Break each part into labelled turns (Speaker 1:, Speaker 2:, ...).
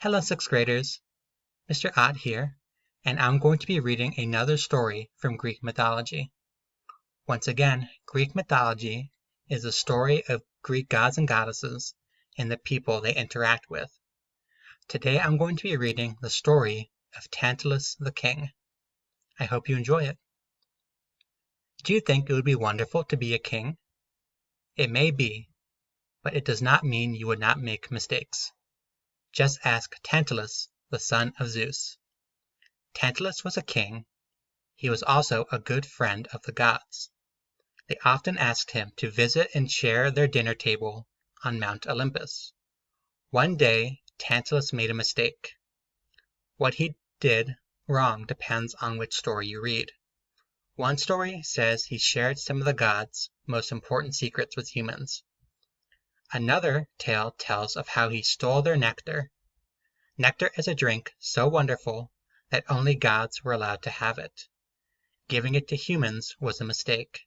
Speaker 1: Hello, 6th graders. Mr. Ott here, and I'm going to be reading another story from Greek mythology. Once again, Greek mythology is the story of Greek gods and goddesses and the people they interact with. Today I'm going to be reading the story of Tantalus the king. I hope you enjoy it. Do you think it would be wonderful to be a king? It may be, but it does not mean you would not make mistakes. Just ask Tantalus, the son of Zeus. Tantalus was a king. He was also a good friend of the gods. They often asked him to visit and share their dinner table on Mount Olympus. One day, Tantalus made a mistake. What he did wrong depends on which story you read. One story says he shared some of the gods' most important secrets with humans. Another tale tells of how he stole their nectar. Nectar is a drink so wonderful that only gods were allowed to have it. Giving it to humans was a mistake.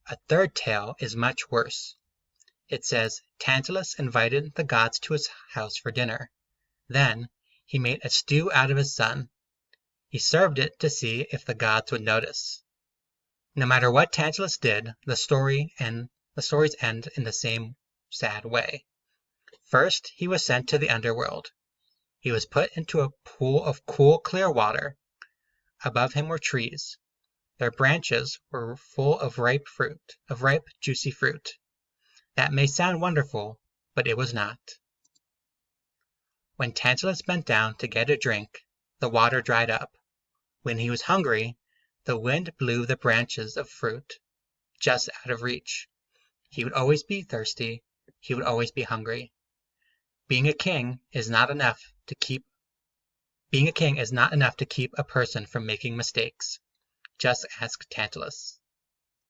Speaker 1: A third tale is much worse. It says Tantalus invited the gods to his house for dinner. Then, he made a stew out of his son. He served it to see if the gods would notice. No matter what Tantalus did, the stories end in the same sad way. First, he was sent to the underworld. He was put into a pool of cool, clear water. Above him were trees. Their branches were full of ripe, juicy fruit. That may sound wonderful, but it was not. When Tantalus bent down to get a drink, the water dried up. When he was hungry, the wind blew the branches of fruit just out of reach. He would always be thirsty. He would always be hungry. Being a king is not enough to keep a person from making mistakes. Just ask Tantalus.